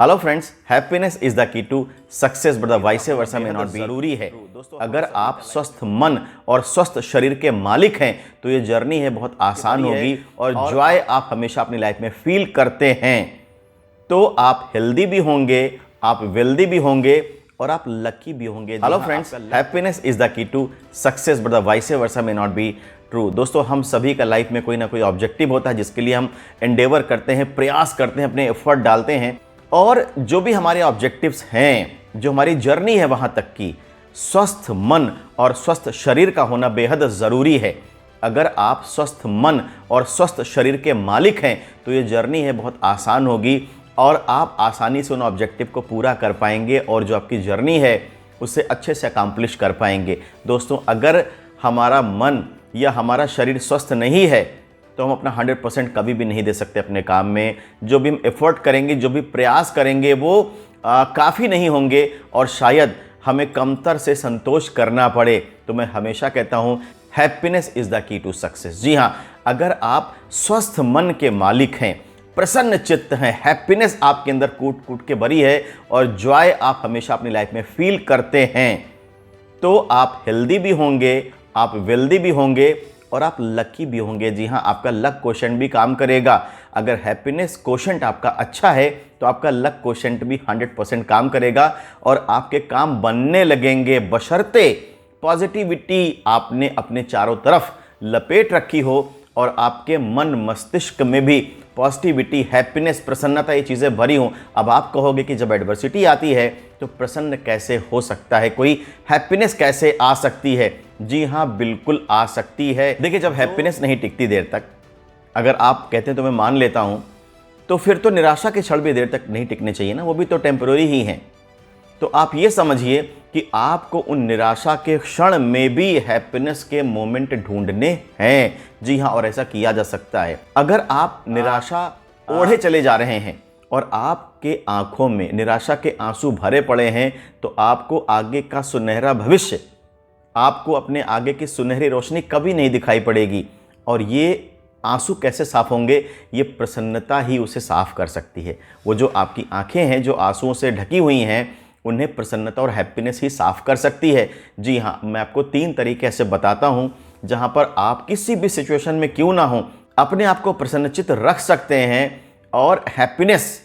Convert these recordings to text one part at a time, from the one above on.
Hello friends, happiness is the key to success but the vice versa may not B. जरूरी है अगर आप स्वस्थ मन और स्वस्थ शरीर के मालिक हैं तो ये जर्नी है बहुत आसान होगी और जॉय आप हमेशा अपनी लाइफ में फील करते हैं तो आप हेल्दी भी होंगे, आप वेल्दी भी होंगे और आप लकी भी होंगे। Hello friends, happiness is the key to success but the vice versa may not be true. दोस्तों, हम सभी का लाइफ में कोई ना कोई ऑब्जेक्टिव होता है जिसके लिए हम एंडेवर करते हैं, प्रयास करते हैं, अपने एफर्ट डालते हैं और जो भी हमारे ऑब्जेक्टिव्स हैं, जो हमारी जर्नी है वहाँ तक की, स्वस्थ मन और स्वस्थ शरीर का होना बेहद ज़रूरी है। अगर आप स्वस्थ मन और स्वस्थ शरीर के मालिक हैं तो ये जर्नी है बहुत आसान होगी और आप आसानी से उन ऑब्जेक्टिव को पूरा कर पाएंगे और जो आपकी जर्नी है उसे अच्छे से अकम्प्लिश कर पाएंगे। दोस्तों, अगर हमारा मन या हमारा शरीर स्वस्थ नहीं है तो हम अपना 100% कभी भी नहीं दे सकते अपने काम में। जो भी हम एफर्ट करेंगे, जो भी प्रयास करेंगे वो काफ़ी नहीं होंगे और शायद हमें कमतर से संतोष करना पड़े। तो मैं हमेशा कहता हूँ happiness is the key to success. जी हाँ, अगर आप स्वस्थ मन के मालिक हैं, प्रसन्न चित्त हैं, हैप्पीनेस आपके अंदर कूट कूट के भरी है और जॉय आप हमेशा अपनी लाइफ में फील करते हैं तो आप हेल्दी भी होंगे, आप वेल्दी भी होंगे और आप लकी भी होंगे। जी हाँ, आपका लक क्वोशेंट भी काम करेगा। अगर हैप्पीनेस क्वोशेंट आपका अच्छा है तो आपका लक क्वोशेंट भी 100% काम करेगा और आपके काम बनने लगेंगे, बशर्ते पॉजिटिविटी आपने अपने चारों तरफ लपेट रखी हो और आपके मन मस्तिष्क में भी पॉजिटिविटी, हैप्पीनेस, प्रसन्नता, ये चीज़ें भरी हों। अब आप कहोगे कि जब एडवर्सिटी आती है तो प्रसन्न कैसे हो सकता है, कोई हैप्पीनेस कैसे आ सकती है? जी हाँ, बिल्कुल आ सकती है। देखिए, जब हैप्पीनेस नहीं टिकती देर तक, अगर आप कहते हैं तो मैं मान लेता हूँ, तो फिर तो निराशा के क्षण भी देर तक नहीं टिकने चाहिए ना, वो भी तो टेम्पररी ही हैं। तो आप ये समझिए कि आपको उन निराशा के क्षण में भी हैप्पीनेस के मोमेंट ढूंढने हैं। जी हाँ, और ऐसा किया जा सकता है। अगर आप निराशा ओढ़े चले जा रहे हैं और आपके आंखों में निराशा के आंसू भरे पड़े हैं तो आपको आगे का सुनहरा भविष्य, आपको अपने आगे की सुनहरी रोशनी कभी नहीं दिखाई पड़ेगी। और ये आंसू कैसे साफ होंगे? ये प्रसन्नता ही उसे साफ कर सकती है। वो जो आपकी आंखें हैं जो आंसुओं से ढकी हुई हैं, उन्हें प्रसन्नता और हैप्पीनेस ही साफ कर सकती है। जी हाँ, मैं आपको 3 तरीके ऐसे बताता हूँ जहाँ पर आप किसी भी सिचुएशन में क्यों ना हो अपने आप को प्रसन्नचित्त रख सकते हैं और हैप्पीनेस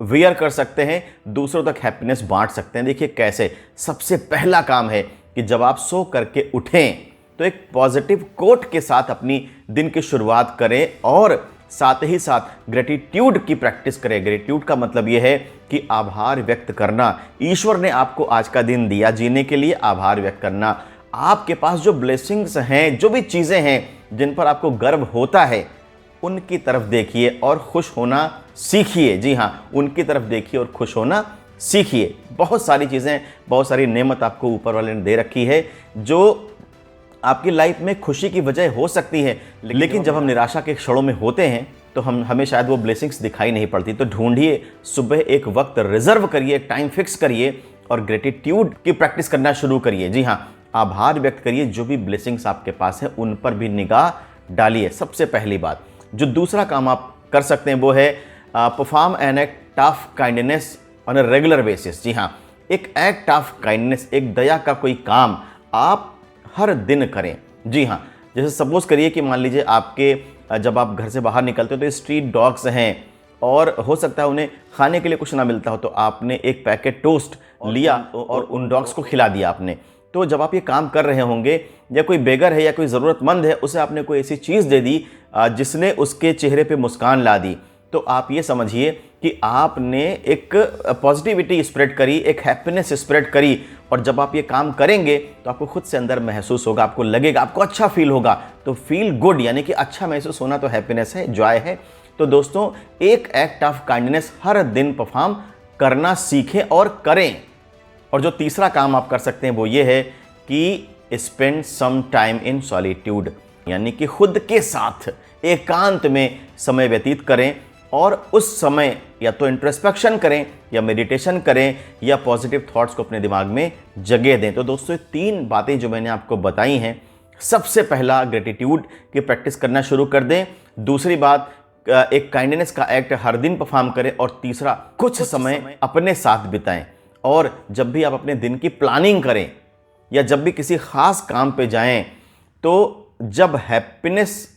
वियर कर सकते हैं, दूसरों तक हैप्पीनेस बांट सकते हैं। देखिए कैसे। सबसे पहला काम है कि जब आप सो करके उठें तो एक पॉजिटिव कोट के साथ अपनी दिन की शुरुआत करें और साथ ही साथ ग्रेटिट्यूड की प्रैक्टिस करें। ग्रेटिट्यूड का मतलब यह है कि आभार व्यक्त करना। ईश्वर ने आपको आज का दिन दिया जीने के लिए, आभार व्यक्त करना। आपके पास जो ब्लेसिंग्स हैं, जो भी चीज़ें हैं जिन पर आपको गर्व होता है, उनकी तरफ देखिए और खुश होना सीखिए। जी हाँ, उनकी तरफ देखिए और खुश होना सीखिए। बहुत सारी चीज़ें, बहुत सारी नेमत आपको ऊपर वाले ने दे रखी है जो आपकी लाइफ में खुशी की वजह हो सकती है, लेकिन जब हम निराशा के क्षणों में होते हैं तो हमें शायद वो ब्लेसिंग्स दिखाई नहीं पड़ती। तो ढूंढिए, सुबह एक वक्त रिजर्व करिए, एक टाइम फिक्स करिए और ग्रेटिट्यूड की प्रैक्टिस करना शुरू करिए। जी हाँ, आभार व्यक्त करिए। जो भी ब्लेसिंग्स आपके पास हैं उन पर भी निगाह डालिए। सबसे पहली बात। जो दूसरा काम आप कर सकते हैं वो है perform an act of kindness on a regular basis. जी हाँ, एक एक्ट ऑफ काइंडनेस, एक दया का कोई काम आप हर दिन करें। जी हाँ, जैसे सपोज करिए कि मान लीजिए आपके जब आप घर से बाहर निकलते हो तो स्ट्रीट डॉग्स हैं और हो सकता है उन्हें खाने के लिए कुछ ना मिलता हो, तो आपने एक पैकेट टोस्ट लिया और उन डॉग्स को खिला दिया आपने। तो जब आप ये काम कर रहे होंगे या कोई बेगर है या कोई ज़रूरतमंद है, उसे आपने कोई ऐसी चीज़ दे दी जिसने उसके चेहरे पे मुस्कान ला दी, तो आप ये समझिए कि आपने एक पॉजिटिविटी स्प्रेड करी, एक हैप्पीनेस स्प्रेड करी। और जब आप ये काम करेंगे तो आपको खुद से अंदर महसूस होगा, आपको लगेगा, आपको अच्छा फील होगा। तो फील गुड यानी कि अच्छा महसूस होना तो हैप्पीनेस है, जॉय है। तो दोस्तों, एक एक्ट ऑफ काइंडनेस हर दिन परफॉर्म करना सीखें और करें। और जो तीसरा काम आप कर सकते हैं वो ये है कि spend some time in solitude, यानी कि खुद के साथ एकांत में समय व्यतीत करें और उस समय या तो इंट्रोस्पेक्शन करें या मेडिटेशन करें या पॉजिटिव थॉट्स को अपने दिमाग में जगह दें। तो दोस्तों, 3 बातें जो मैंने आपको बताई हैं, सबसे पहला ग्रेटिट्यूड की प्रैक्टिस करना शुरू कर दें। दूसरी बात, एक काइंडनेस का एक्ट हर दिन परफॉर्म करें, और तीसरा कुछ समय अपने साथ बिताएं। और जब भी आप अपने दिन की प्लानिंग करें या जब भी किसी खास काम पे जाएं, तो जब हैप्पीनेस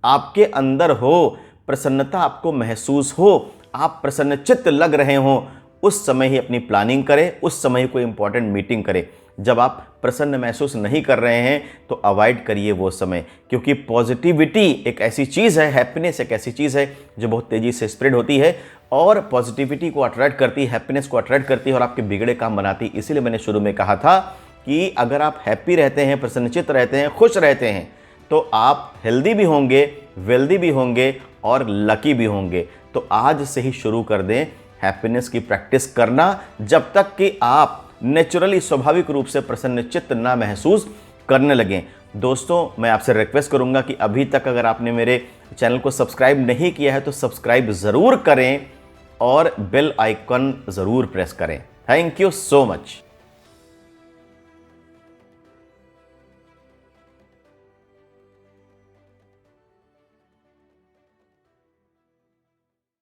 आपके अंदर हो, प्रसन्नता आपको महसूस हो, आप प्रसन्नचित्त लग रहे हों, उस समय ही अपनी प्लानिंग करें, उस समय ही कोई इंपॉर्टेंट मीटिंग करें। जब आप प्रसन्न महसूस नहीं कर रहे हैं तो अवॉइड करिए वो समय, क्योंकि पॉजिटिविटी एक ऐसी चीज़ है, हैप्पीनेस एक ऐसी चीज़ है जो बहुत तेज़ी से स्प्रेड होती है और पॉजिटिविटी को अट्रैक्ट करती है, हैप्पीनेस को अट्रैक्ट करती है और आपके बिगड़े काम बनाती है। इसीलिए मैंने शुरू में कहा था कि अगर आप हैप्पी रहते हैं, प्रसन्नचित्त रहते हैं, खुश रहते हैं, तो आप हेल्दी भी होंगे, वेल्दी भी होंगे और लकी भी होंगे। तो आज से ही शुरू कर दें हैप्पीनेस की प्रैक्टिस करना, जब तक कि आप नेचुरली स्वाभाविक रूप से प्रसन्नचित्त ना महसूस करने लगें। दोस्तों, मैं आपसे रिक्वेस्ट करूंगा कि अभी तक अगर आपने मेरे चैनल को सब्सक्राइब नहीं किया है तो सब्सक्राइब ज़रूर करें और बेल आइकन ज़रूर प्रेस करें। Thank you so much.